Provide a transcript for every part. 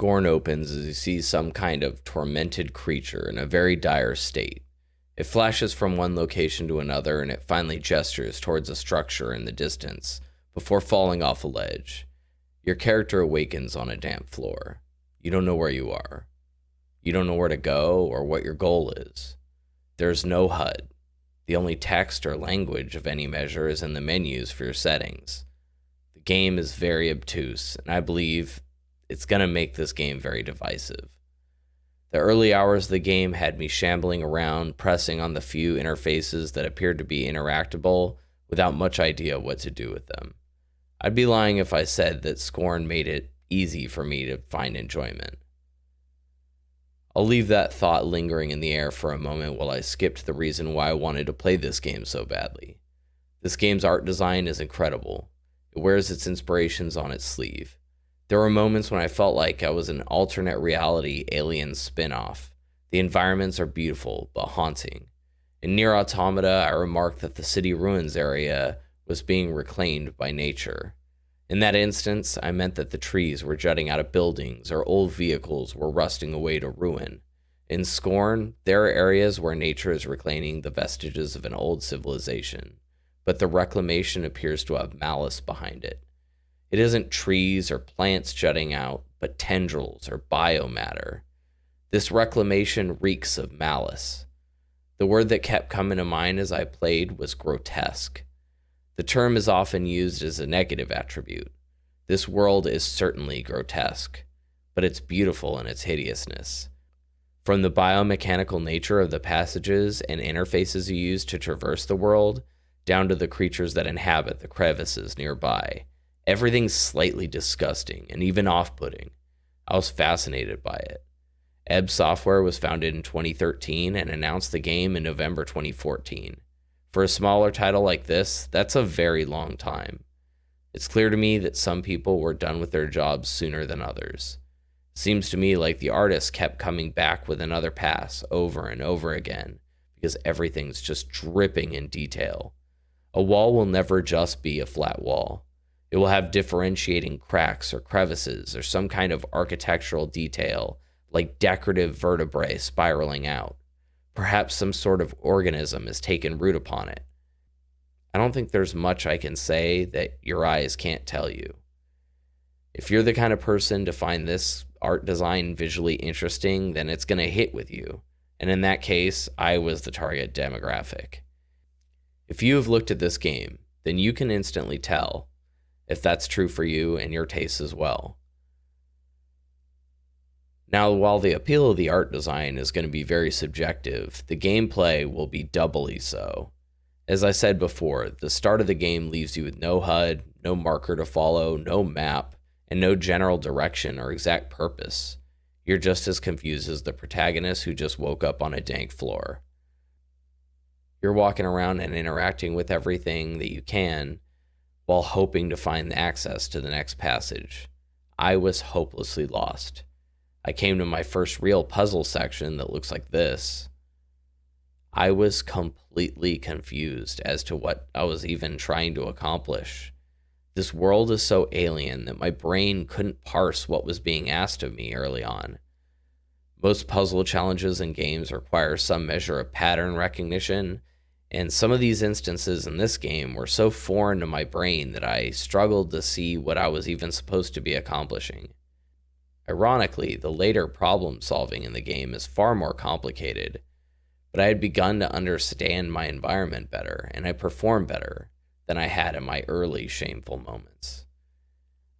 Scorn opens as you see some kind of tormented creature in a very dire state. It flashes from one location to another and it finally gestures towards a structure in the distance before falling off a ledge. Your character awakens on a damp floor. You don't know where you are. You don't know where to go or what your goal is. There's no HUD. The only text or language of any measure is in the menus for your settings. The game is very obtuse, and I believe it's going to make this game very divisive. The early hours of the game had me shambling around, pressing on the few interfaces that appeared to be interactable without much idea what to do with them. I'd be lying if I said that Scorn made it easy for me to find enjoyment. I'll leave that thought lingering in the air for a moment while I skip to the reason why I wanted to play this game so badly. This game's art design is incredible. It wears its inspirations on its sleeve. There were moments when I felt like I was an alternate reality Alien spin-off. The environments are beautiful, but haunting. In Nier Automata, I remarked that the city ruins area was being reclaimed by nature. In that instance, I meant that the trees were jutting out of buildings or old vehicles were rusting away to ruin. In Scorn, there are areas where nature is reclaiming the vestiges of an old civilization, but the reclamation appears to have malice behind it. It isn't trees or plants jutting out, but tendrils or biomatter. This reclamation reeks of malice. The word that kept coming to mind as I played was grotesque. The term is often used as a negative attribute. This world is certainly grotesque, but it's beautiful in its hideousness. From the biomechanical nature of the passages and interfaces you use to traverse the world, down to the creatures that inhabit the crevices nearby, everything's slightly disgusting and even off-putting. I was fascinated by it. Ebb Software was founded in 2013 and announced the game in November 2014. For a smaller title like this, that's a very long time. It's clear to me that some people were done with their jobs sooner than others. It seems to me like the artist kept coming back with another pass over and over again because everything's just dripping in detail. A wall will never just be a flat wall. It will have differentiating cracks or crevices or some kind of architectural detail like decorative vertebrae spiraling out. Perhaps some sort of organism has taken root upon it. I don't think there's much I can say that your eyes can't tell you. If you're the kind of person to find this art design visually interesting, then it's going to hit with you. And in that case, I was the target demographic. If you have looked at this game, then you can instantly tell if that's true for you and your tastes as well. Now, while the appeal of the art design is going to be very subjective, the gameplay will be doubly so. As I said before, the start of the game leaves you with no HUD, no marker to follow, no map, and no general direction or exact purpose. You're just as confused as the protagonist who just woke up on a dank floor. You're walking around and interacting with everything that you can while hoping to find access to the next passage. I was hopelessly lost. I came to my first real puzzle section that looks like this. I was completely confused as to what I was even trying to accomplish. This world is so alien that my brain couldn't parse what was being asked of me early on. Most puzzle challenges in games require some measure of pattern recognition, and some of these instances in this game were so foreign to my brain that I struggled to see what I was even supposed to be accomplishing. Ironically, the later problem solving in the game is far more complicated, but I had begun to understand my environment better, and I performed better than I had in my early shameful moments.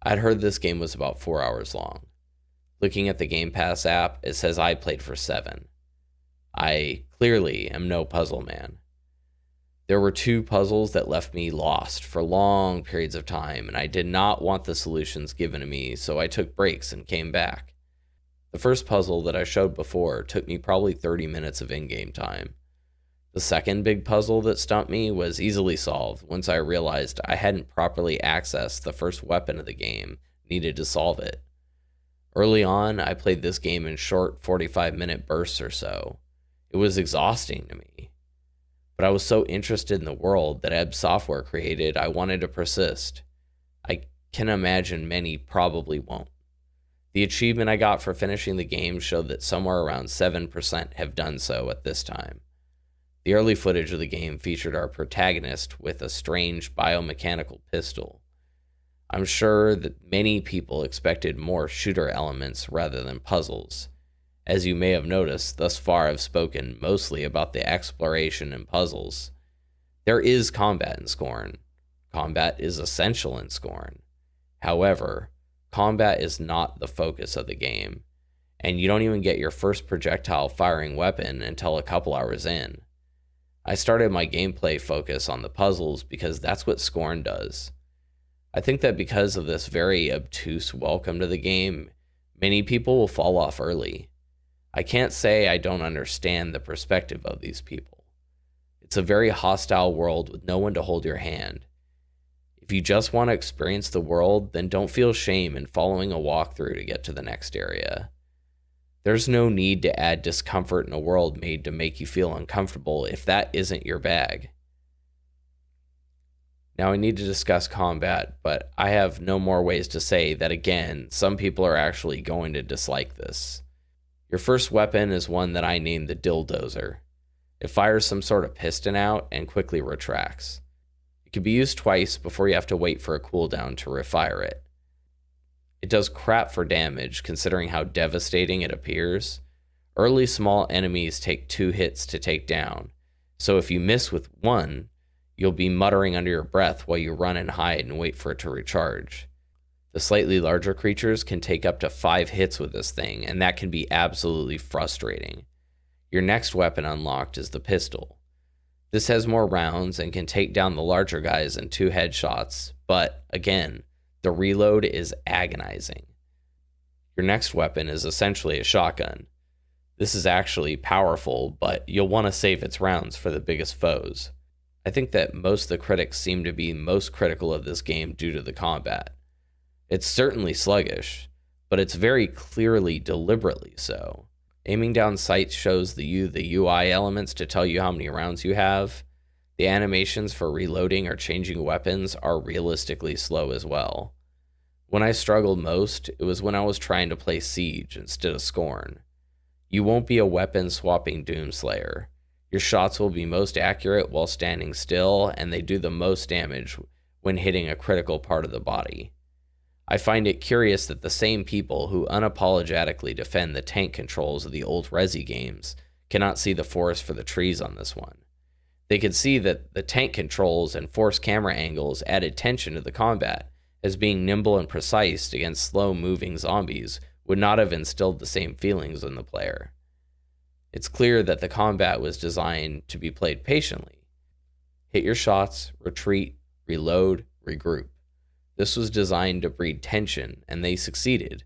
I'd heard this game was about 4 hours long. Looking at the Game Pass app, it says I played for 7. I clearly am no puzzle man. There were 2 puzzles that left me lost for long periods of time, and I did not want the solutions given to me, so I took breaks and came back. The first puzzle that I showed before took me probably 30 minutes of in-game time. The second big puzzle that stumped me was easily solved once I realized I hadn't properly accessed the first weapon of the game needed to solve it. Early on, I played this game in short 45-minute bursts or so. It was exhausting to me. But I was so interested in the world that Ebb Software created, I wanted to persist. I can imagine many probably won't. The achievement I got for finishing the game showed that somewhere around 7% have done so at this time. The early footage of the game featured our protagonist with a strange biomechanical pistol. I'm sure that many people expected more shooter elements rather than puzzles. As you may have noticed, thus far I've spoken mostly about the exploration and puzzles. There is combat in Scorn. Combat is essential in Scorn. However, combat is not the focus of the game, and you don't even get your first projectile firing weapon until a couple hours in. I started my gameplay focus on the puzzles because that's what Scorn does. I think that because of this very obtuse welcome to the game, many people will fall off early. I can't say I don't understand the perspective of these people. It's a very hostile world with no one to hold your hand. If you just want to experience the world, then don't feel shame in following a walkthrough to get to the next area. There's no need to add discomfort in a world made to make you feel uncomfortable if that isn't your bag. Now I need to discuss combat, but I have no more ways to say that again, some people are actually going to dislike this. Your first weapon is one that I named the Dildozer. It fires some sort of piston out and quickly retracts. It can be used twice before you have to wait for a cooldown to refire it. It does crap for damage considering how devastating it appears. Early small enemies take 2 hits to take down, so if you miss with one, you'll be muttering under your breath while you run and hide and wait for it to recharge. The slightly larger creatures can take up to 5 hits with this thing, and that can be absolutely frustrating. Your next weapon unlocked is the pistol. This has more rounds and can take down the larger guys in 2 headshots, but again, the reload is agonizing. Your next weapon is essentially a shotgun. This is actually powerful, but you'll want to save its rounds for the biggest foes. I think that most of the critics seem to be most critical of this game due to the combat. It's certainly sluggish, but it's very clearly deliberately so. Aiming down sights shows the UI elements to tell you how many rounds you have. The animations for reloading or changing weapons are realistically slow as well. When I struggled most, it was when I was trying to play Siege instead of Scorn. You won't be a weapon swapping Doomslayer. Your shots will be most accurate while standing still, and they do the most damage when hitting a critical part of the body. I find it curious that the same people who unapologetically defend the tank controls of the old Resi games cannot see the forest for the trees on this one. They could see that the tank controls and forced camera angles added tension to the combat, as being nimble and precise against slow-moving zombies would not have instilled the same feelings in the player. It's clear that the combat was designed to be played patiently. Hit your shots, retreat, reload, regroup. This was designed to breed tension, and they succeeded.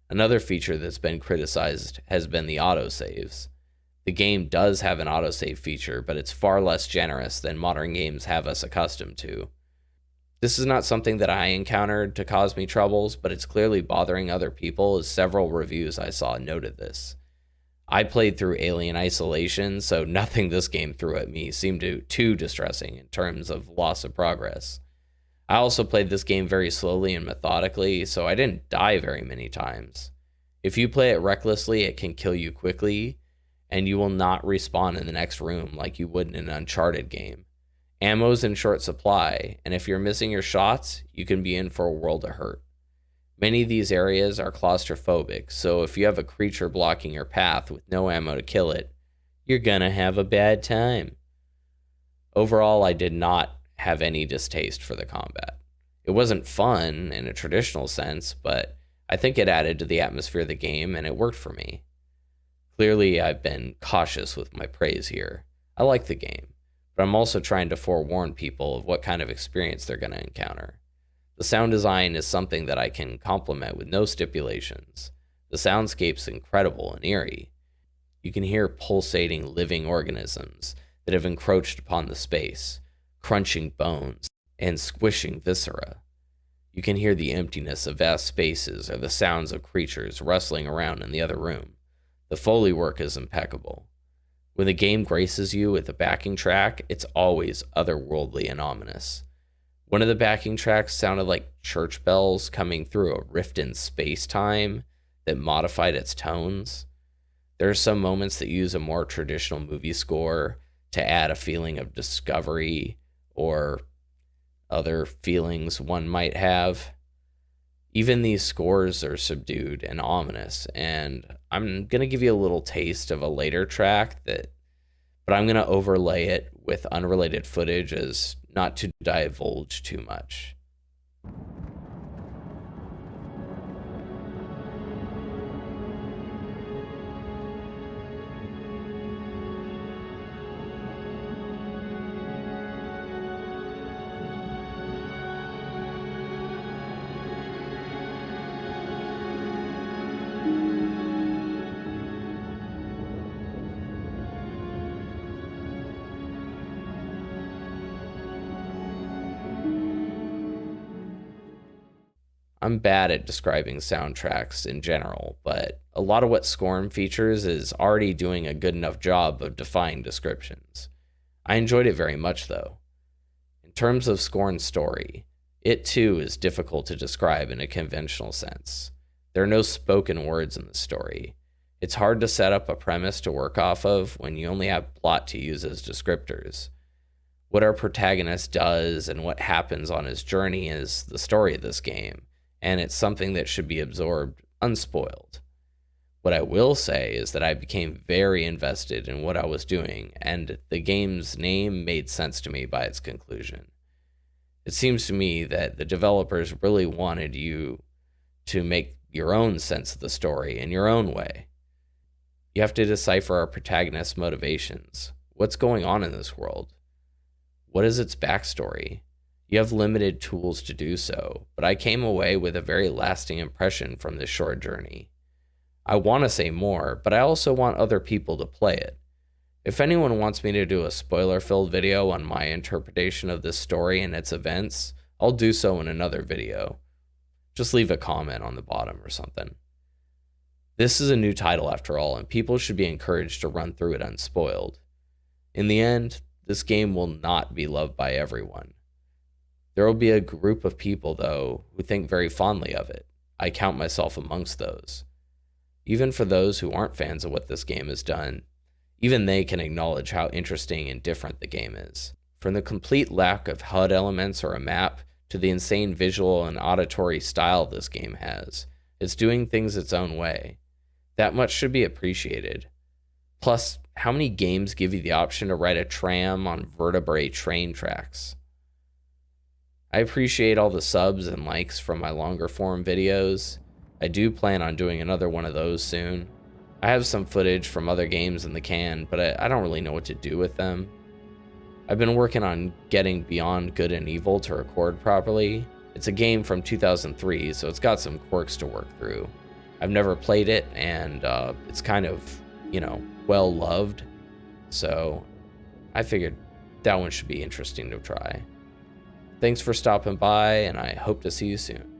Another feature that's been criticized has been the autosaves. The game does have an autosave feature, but it's far less generous than modern games have us accustomed to. This is not something that I encountered to cause me troubles, but it's clearly bothering other people, as several reviews I saw noted this. I played through Alien Isolation, so nothing this game threw at me seemed too distressing in terms of loss of progress. I also played this game very slowly and methodically, so I didn't die very many times. If you play it recklessly, it can kill you quickly, and you will not respawn in the next room like you would in an Uncharted game. Ammo's in short supply, and if you're missing your shots, you can be in for a world of hurt. Many of these areas are claustrophobic, so if you have a creature blocking your path with no ammo to kill it, you're gonna have a bad time. Overall, I did not have any distaste for the combat. It wasn't fun in a traditional sense, but I think it added to the atmosphere of the game, and it worked for me. Clearly, I've been cautious with my praise here. I like the game, but I'm also trying to forewarn people of what kind of experience they're going to encounter. The sound design is something that I can compliment with no stipulations. The soundscape's incredible and eerie. You can hear pulsating living organisms that have encroached upon the space, crunching bones and squishing viscera. You can hear the emptiness of vast spaces or the sounds of creatures rustling around in the other room. The Foley work is impeccable. When the game graces you with a backing track, it's always otherworldly and ominous. One of the backing tracks sounded like church bells coming through a rift in space-time, that modified its tones. There are some moments that use a more traditional movie score to add a feeling of discovery or other feelings one might have. Even these scores are subdued and ominous, and I'm going to give you a little taste of a later track but I'm going to overlay it with unrelated footage as not to divulge too much. I'm bad at describing soundtracks in general, but a lot of what Scorn features is already doing a good enough job of defying descriptions. I enjoyed it very much, though. In terms of Scorn's story, it too is difficult to describe in a conventional sense. There are no spoken words in the story. It's hard to set up a premise to work off of when you only have plot to use as descriptors. What our protagonist does and what happens on his journey is the story of this game, and it's something that should be absorbed unspoiled. What I will say is that I became very invested in what I was doing, and the game's name made sense to me by its conclusion. It seems to me that the developers really wanted you to make your own sense of the story in your own way. You have to decipher our protagonist's motivations. What's going on in this world? What is its backstory? You have limited tools to do so, but I came away with a very lasting impression from this short journey. I want to say more, but I also want other people to play it. If anyone wants me to do a spoiler-filled video on my interpretation of this story and its events, I'll do so in another video. Just leave a comment on the bottom or something. This is a new title after all, and people should be encouraged to run through it unspoiled. In the end, this game will not be loved by everyone. There will be a group of people, though, who think very fondly of it. I count myself amongst those. Even for those who aren't fans of what this game has done, even they can acknowledge how interesting and different the game is. From the complete lack of HUD elements or a map to the insane visual and auditory style this game has, it's doing things its own way. That much should be appreciated. Plus, how many games give you the option to ride a tram on vertebrae train tracks? I appreciate all the subs and likes from my longer form videos. I do plan on doing another one of those soon. I have some footage from other games in the can, but I don't really know what to do with them. I've been working on getting Beyond Good and Evil to record properly. It's a game from 2003, so it's got some quirks to work through. I've never played it, and it's kind of, well loved. So I figured that one should be interesting to try. Thanks for stopping by, and I hope to see you soon.